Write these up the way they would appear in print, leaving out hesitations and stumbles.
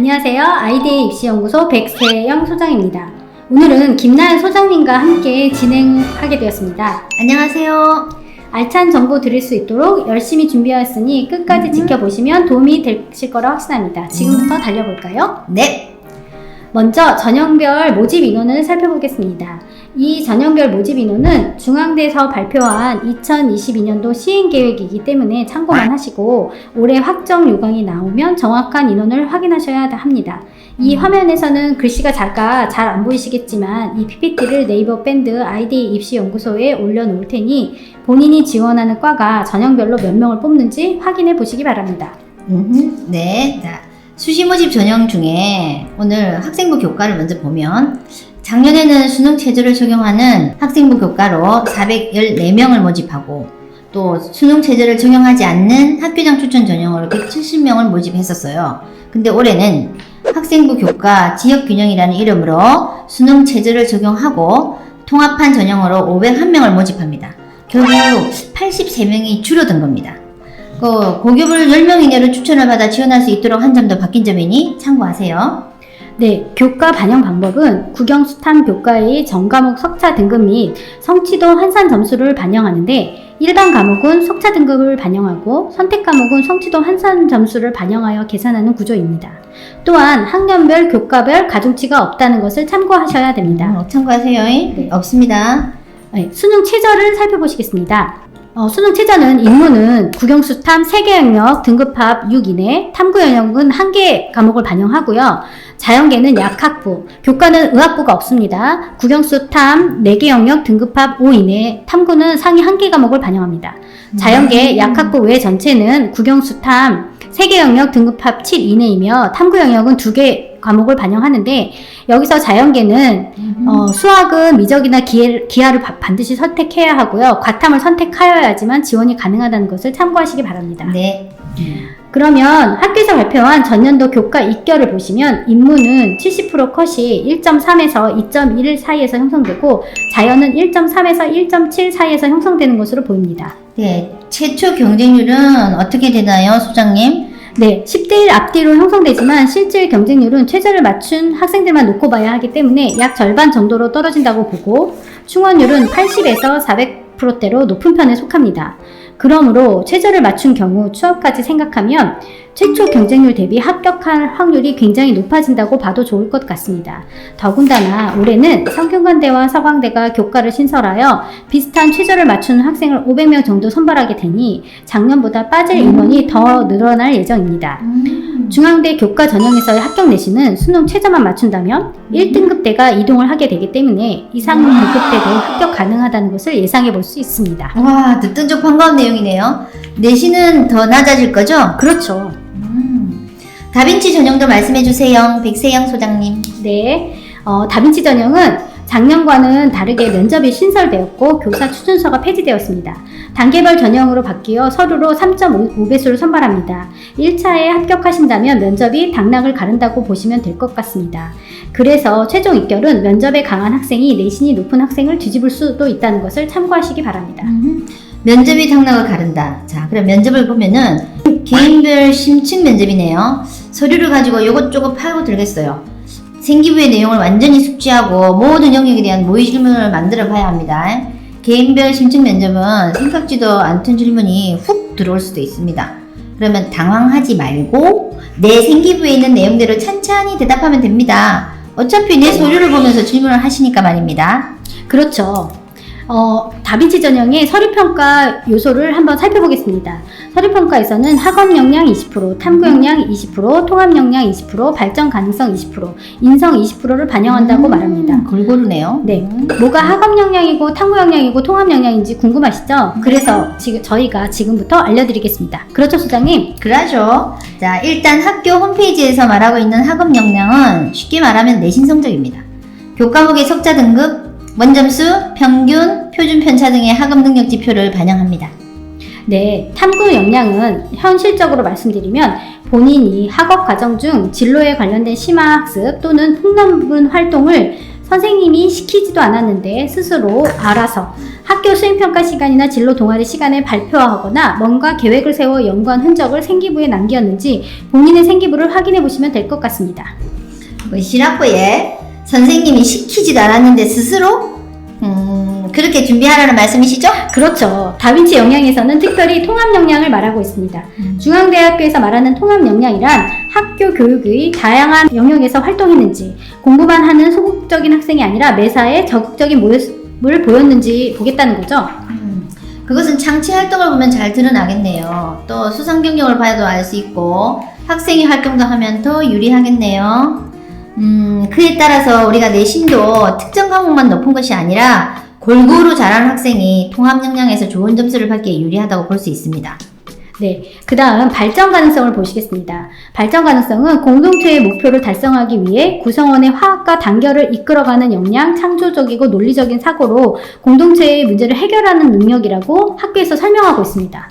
안녕하세요. 아이디의 입시연구소 백세영 소장입니다. 오늘은 김나연 소장님과 함께 진행하게 되었습니다. 안녕하세요. 알찬 정보 드릴 수 있도록 열심히 준비하였으니 끝까지 지켜보시면 도움이 되실 거라 확신합니다. 지금부터 달려볼까요? 네. 먼저 전형별 모집 인원을 살펴보겠습니다. 이 전형별 모집 인원은 중앙대에서 발표한 2022년도 시행계획이기 때문에 참고만 하시고 올해 확정 요강이 나오면 정확한 인원을 확인하셔야 합니다. 이 화면에서는 글씨가 작아 잘 안 보이시겠지만 이 PPT를 네이버 밴드 아이디 입시연구소에 올려놓을 테니 본인이 지원하는 과가 전형별로 몇 명을 뽑는지 확인해 보시기 바랍니다. 네. 자, 수시 모집 전형 중에 오늘 학생부 교과를 먼저 보면 작년에는 수능 체제를 적용하는 학생부 교과로 414명을 모집하고 또 수능 체제를 적용하지 않는 학교장 추천 전형으로 170명을 모집했었어요. 근데 올해는 학생부 교과 지역균형이라는 이름으로 수능 체제를 적용하고 통합한 전형으로 501명을 모집합니다. 결국 83명이 줄어든 겁니다. 고교부 10명 이내로 추천을 받아 지원할 수 있도록 한 점도 바뀐 점이니 참고하세요. 네, 교과 반영 방법은 국영수탐 교과의 전과목 석차 등급 및 성취도 환산 점수를 반영하는데 일반 과목은 석차 등급을 반영하고 선택 과목은 성취도 환산 점수를 반영하여 계산하는 구조입니다. 또한 학년별, 교과별 가중치가 없다는 것을 참고하셔야 됩니다. 참고하세요. 네. 없습니다. 네, 수능 최저를 살펴보시겠습니다. 수능 최저는 인문은 국영수탐 3개 영역 등급합 6 이내, 탐구 영역은 1개 과목을 반영하고요. 자연계는 약학부, 교과는 의학부가 없습니다. 국영수탐 4개 영역 등급합 5 이내, 탐구는 상위 1개 과목을 반영합니다. 자연계, 약학부 외 전체는 국영수탐 3개 영역 등급합 7 이내이며 탐구 영역은 2개 과목을 반영하는데 여기서 자연계는 수학은 미적이나 기하를 반드시 선택해야 하고요. 과탐을 선택하여야지만 지원이 가능하다는 것을 참고하시기 바랍니다. 네. 그러면 학교에서 발표한 전년도 교과 입결을 보시면 인문은 70% 컷이 1.3에서 2.1 사이에서 형성되고 자연은 1.3에서 1.7 사이에서 형성되는 것으로 보입니다. 네, 최초 경쟁률은 어떻게 되나요, 소장님? 네, 10대1 앞뒤로 형성되지만 실질 경쟁률은 최저를 맞춘 학생들만 놓고 봐야 하기 때문에 약 절반 정도로 떨어진다고 보고 충원율은 80에서 400%대로 높은 편에 속합니다. 그러므로 최저를 맞춘 경우 추억까지 생각하면 최초 경쟁률 대비 합격할 확률이 굉장히 높아진다고 봐도 좋을 것 같습니다. 더군다나 올해는 성균관대와 서강대가 교과를 신설하여 비슷한 최저를 맞추는 학생을 500명 정도 선발하게 되니 작년보다 빠질 인원이 더 늘어날 예정입니다. 중앙대 교과 전형에서의 합격 내신은 수능 최저만 맞춘다면 1등급대가 이동을 하게 되기 때문에 이상 등급대도 합격 가능하다는 것을 예상해 볼 수 있습니다. 와, 듣던 적 반가운 내용이네요. 내신은 더 낮아질 거죠? 그렇죠. 다빈치 전형도 말씀해 주세요. 백세영 소장님. 네, 다빈치 전형은 작년과는 다르게 면접이 신설되었고 교사 추천서가 폐지되었습니다. 단계별 전형으로 바뀌어 서류로 3.5배수를 선발합니다. 1차에 합격하신다면 면접이 당락을 가른다고 보시면 될 것 같습니다. 그래서 최종 입결은 면접에 강한 학생이 내신이 높은 학생을 뒤집을 수도 있다는 것을 참고하시기 바랍니다. 면접이 당락을 가른다. 자, 그럼 면접을 보면은 개인별 심층 면접이네요. 서류를 가지고 이것저것 팔고 들겠어요. 생기부의 내용을 완전히 숙지하고 모든 영역에 대한 모의 질문을 만들어 봐야 합니다. 개인별 심층 면접은 생각지도 않던 질문이 훅 들어올 수도 있습니다. 그러면 당황하지 말고 내 생기부에 있는 내용대로 찬찬히 대답하면 됩니다. 어차피 내 서류를 보면서 질문을 하시니까 말입니다. 그렇죠. 다빈치 전형의 서류평가 요소를 한번 살펴보겠습니다. 서류평가에서는 학업 역량 20%, 탐구 역량 20%, 통합 역량 20%, 발전 가능성 20%, 인성 20%를 반영한다고 말합니다. 골고루네요. 네, 뭐가 학업 역량이고 탐구 역량이고 통합 역량인지 궁금하시죠? 그래서 저희가 지금부터 알려드리겠습니다. 그렇죠, 소장님? 그러죠. 자, 일단 학교 홈페이지에서 말하고 있는 학업 역량은 쉽게 말하면 내신 성적입니다. 교과목의 석자 등급, 원점수, 평균, 표준 편차 등의 학업 능력 지표를 반영합니다. 네, 탐구 역량은 현실적으로 말씀드리면 본인이 학업 과정 중 진로에 관련된 심화 학습 또는 풍론문 활동을 선생님이 시키지도 않았는데 스스로 알아서 학교 수행평가 시간이나 진로 동아리 시간에 발표하거나 뭔가 계획을 세워 연구한 흔적을 생기부에 남겼는지 본인의 생기부를 확인해 보시면 될 것 같습니다. 우리 실학부에 선생님이 시키지도 않았는데 스스로 그렇게 준비하라는 말씀이시죠? 그렇죠. 다빈치 역량에서는 특별히 통합 역량을 말하고 있습니다. 중앙대학교에서 말하는 통합 역량이란 학교 교육의 다양한 영역에서 활동했는지, 공부만 하는 소극적인 학생이 아니라 매사에 적극적인 모습을 보였는지 보겠다는 거죠. 그것은 창치 활동을 보면 잘 드러나겠네요. 또 수상 경력을 봐도 알 수 있고 학생이 활동도 하면 더 유리하겠네요. 그에 따라서 우리가 내신도 특정 과목만 높은 것이 아니라 골고루 잘하는 학생이 통합 역량에서 좋은 점수를 받기에 유리하다고 볼 수 있습니다. 네, 그 다음 발전 가능성을 보시겠습니다. 발전 가능성은 공동체의 목표를 달성하기 위해 구성원의 화합과 단결을 이끌어가는 역량, 창조적이고 논리적인 사고로 공동체의 문제를 해결하는 능력이라고 학교에서 설명하고 있습니다.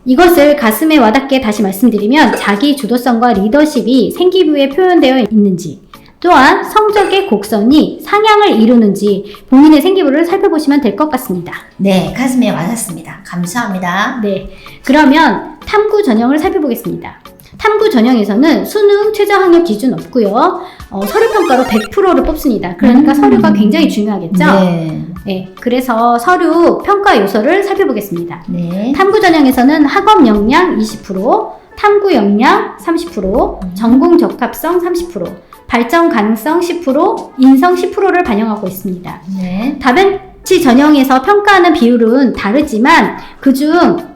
이것을 가슴에 와닿게 다시 말씀드리면 자기 주도성과 리더십이 생기부에 표현되어 있는지, 또한 성적의 곡선이 상향을 이루는지 본인의 생기부를 살펴보시면 될 것 같습니다. 네, 가슴에 와닿습니다. 감사합니다. 네, 그러면 탐구 전형을 살펴보겠습니다. 탐구 전형에서는 수능 최저 학력 기준 없고요. 서류 평가로 100%를 뽑습니다. 그러니까 서류가 굉장히 중요하겠죠? 네. 네, 그래서 서류 평가 요소를 살펴보겠습니다. 네. 탐구 전형에서는 학업 역량 20%, 탐구 역량 30%, 전공 적합성 30%, 발전 가능성 10%, 인성 10%를 반영하고 있습니다. 네. 다빈치 전형에서 평가하는 비율은 다르지만 그중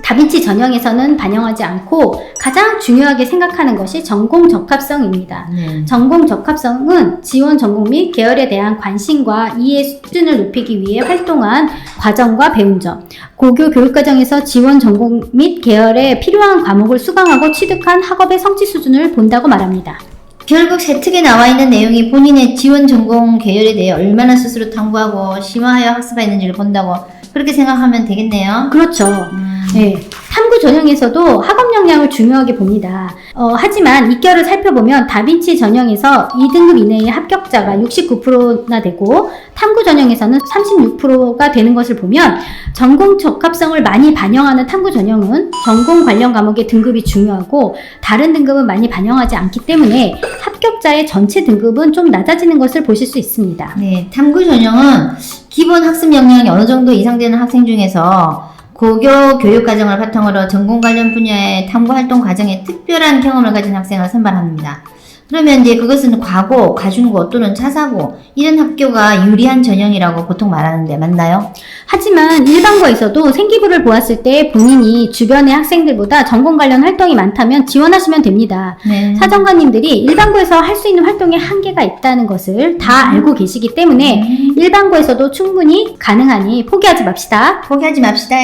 다빈치 전형에서는 반영하지 않고 가장 중요하게 생각하는 것이 전공 적합성입니다. 전공 적합성은 지원 전공 및 계열에 대한 관심과 이해 수준을 높이기 위해 활동한 과정과 배운 점, 고교 교육과정에서 지원 전공 및 계열에 필요한 과목을 수강하고 취득한 학업의 성취 수준을 본다고 말합니다. 결국 세특에 나와 있는 내용이 본인의 지원 전공 계열에 대해 얼마나 스스로 탐구하고 심화하여 학습했는지를 본다고 그렇게 생각하면 되겠네요. 그렇죠. 네, 탐구 전형에서도 학업 역량을 중요하게 봅니다. 하지만 이결을 살펴보면 다빈치 전형에서 2등급 이내의 합격자가 69%나 되고 탐구 전형에서는 36%가 되는 것을 보면 전공 적합성을 많이 반영하는 탐구 전형은 전공 관련 과목의 등급이 중요하고 다른 등급은 많이 반영하지 않기 때문에 합격자의 전체 등급은 좀 낮아지는 것을 보실 수 있습니다. 네, 탐구 전형은 기본 학습 역량이 어느 정도 이상 되는 학생 중에서 고교 교육 과정을 바탕으로 전공 관련 분야의 탐구 활동 과정에 특별한 경험을 가진 학생을 선발합니다. 그러면 이제 그것은 과고, 가중고 또는 차사고 이런 학교가 유리한 전형이라고 보통 말하는데 맞나요? 하지만 일반고에서도 생기부를 보았을 때 본인이 주변의 학생들보다 전공 관련 활동이 많다면 지원하시면 됩니다. 네. 사정관님들이 일반고에서 할 수 있는 활동에 한계가 있다는 것을 다 알고 계시기 때문에 일반고에서도 충분히 가능하니 포기하지 맙시다. 포기하지 맙시다.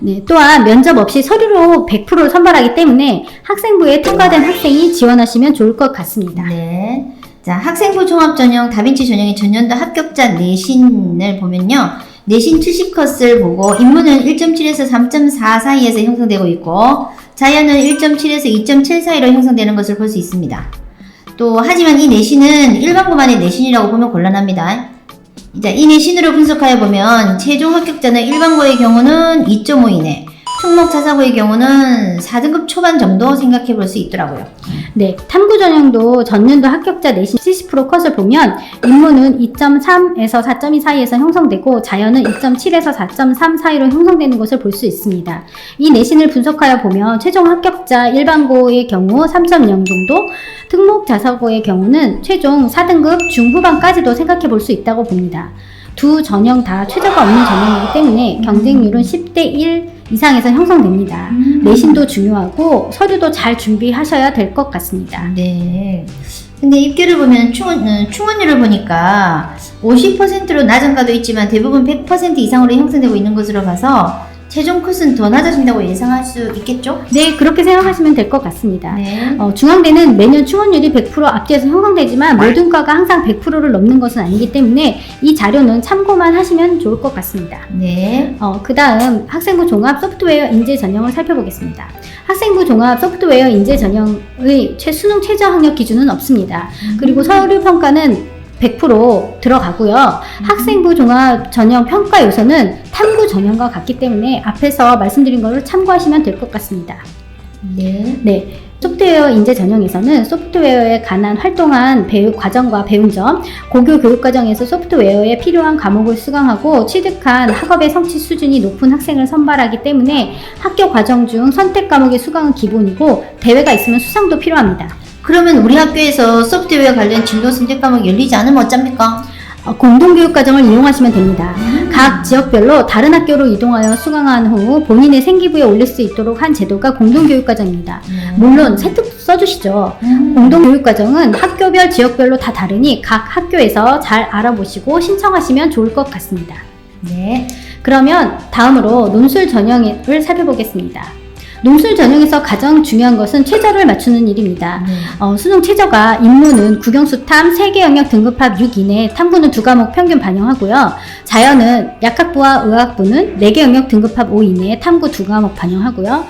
네, 또한 면접 없이 서류로 100%를 선발하기 때문에 학생부에 통과된 학생이 지원하시면 좋을 것 같습니다. 네. 자, 학생부 종합 전형, 다빈치 전형의 전년도 합격자 내신을 보면요. 내신 70컷을 보고 인문은 1.7에서 3.4 사이에서 형성되고 있고 자연은 1.7에서 2.7 사이로 형성되는 것을 볼 수 있습니다. 또 하지만 이 내신은 일반고만의 내신이라고 보면 곤란합니다. 자, 이 내신으로 분석하여 보면 최종 합격자는 일반고의 경우는 2.5 이내, 특목 자사고의 경우는 4등급 초반 정도 생각해 볼 수 있더라고요. 네, 탐구 전형도 전년도 합격자 내신 70% 컷을 보면 인문은 2.3에서 4.2 사이에서 형성되고 자연은 2.7에서 4.3 사이로 형성되는 것을 볼 수 있습니다. 이 내신을 분석하여 보면 최종 합격자 일반고의 경우 3.0 정도, 특목 자사고의 경우는 최종 4등급 중후반까지도 생각해 볼 수 있다고 봅니다. 두 전형 다 최저가 없는 전형이기 때문에 경쟁률은 10대 1 이상에서 형성됩니다. 내신도 중요하고 서류도 잘 준비하셔야 될 것 같습니다. 네. 근데 입결을 보면 충원율을 보니까 50%로 낮은 과도 있지만 대부분 100% 이상으로 형성되고 있는 것으로 봐서 최종 컷은 더 낮아진다고 예상할 수 있겠죠? 네, 그렇게 생각하시면 될 것 같습니다. 네. 중앙대는 매년 충원율이 100% 앞뒤에서 형성되지만 모든 과가 항상 100%를 넘는 것은 아니기 때문에 이 자료는 참고만 하시면 좋을 것 같습니다. 네. 그 다음 학생부 종합 소프트웨어 인재 전형을 살펴보겠습니다. 학생부 종합 소프트웨어 인재 전형의 수능 최저 학력 기준은 없습니다. 그리고 서류 평가는 100% 들어가고요. 학생부 종합 전형 평가 요소는 탐구 전형과 같기 때문에 앞에서 말씀드린 것을 참고하시면 될 것 같습니다. 네. 네. 소프트웨어 인재 전형에서는 소프트웨어에 관한 활동한 과정과 배운 점, 고교 교육과정에서 소프트웨어에 필요한 과목을 수강하고 취득한 학업의 성취 수준이 높은 학생을 선발하기 때문에 학교 과정 중 선택 과목의 수강은 기본이고 대회가 있으면 수상도 필요합니다. 그러면 우리 학교에서 소프트웨어 관련 진로 선택 과목 열리지 않으면 어쩝니까? 공동교육과정을 이용하시면 됩니다. 각 지역별로 다른 학교로 이동하여 수강한 후 본인의 생기부에 올릴 수 있도록 한 제도가 공동교육과정입니다. 물론 세특도 써주시죠. 공동교육과정은 학교별, 지역별로 다 다르니 각 학교에서 잘 알아보시고 신청하시면 좋을 것 같습니다. 네. 그러면 다음으로 논술 전형을 살펴보겠습니다. 논술 전형에서 가장 중요한 것은 최저를 맞추는 일입니다. 수능 최저가 인문은 국영수탐 3개 영역 등급합 6 이내, 탐구는 2과목 평균 반영하고요. 자연은 약학부와 의학부는 4개 영역 등급합 5 이내, 탐구 2과목 반영하고요.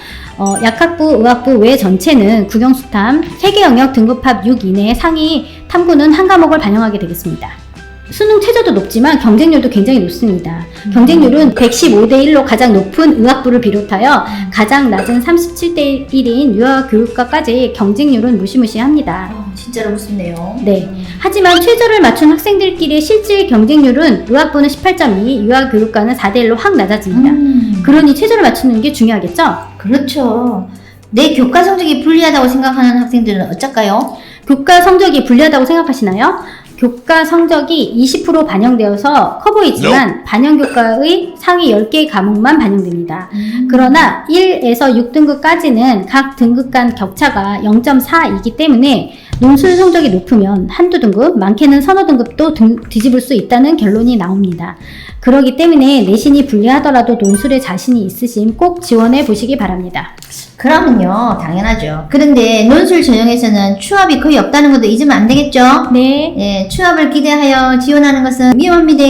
약학부, 의학부 외 전체는 국영수탐 3개 영역 등급합 6 이내, 상위 탐구는 1과목을 반영하게 되겠습니다. 수능 최저도 높지만 경쟁률도 굉장히 높습니다. 경쟁률은 115대 1로 가장 높은 의학부를 비롯하여 가장 낮은 37대 1인 유아교육과까지 경쟁률은 무시무시합니다. 진짜로 무섭네요. 네. 하지만 최저를 맞춘 학생들끼리의 실질 경쟁률은 의학부는 18.2, 유아교육과는 4대 1로 확 낮아집니다. 그러니 최저를 맞추는 게 중요하겠죠? 그렇죠. 내 교과 성적이 불리하다고 생각하는 학생들은 어쩔까요? 교과 성적이 불리하다고 생각하시나요? 교과 성적이 20% 반영되어서 커 보이지만 반영 교과의 상위 10개의 과목만 반영됩니다. 그러나 1에서 6등급까지는 각 등급 간 격차가 0.4이기 때문에 논술 성적이 높으면 한두 등급, 많게는 서너 등급도 뒤집을 수 있다는 결론이 나옵니다. 그렇기 때문에 내신이 불리하더라도 논술에 자신이 있으심 꼭 지원해 보시기 바랍니다. 그러면요, 당연하죠. 그런데 논술 전형에서는 추합이 거의 없다는 것도 잊으면 안 되겠죠? 네. 네, 추합을 기대하여 지원하는 것은 위험합니다.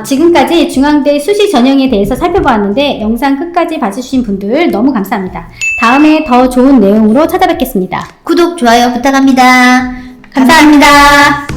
지금까지 중앙대 수시 전형에 대해서 살펴보았는데 영상 끝까지 봐주신 분들 너무 감사합니다. 다음에 더 좋은 내용으로 찾아뵙겠습니다. 구독, 좋아요 부탁합니다. 감사합니다.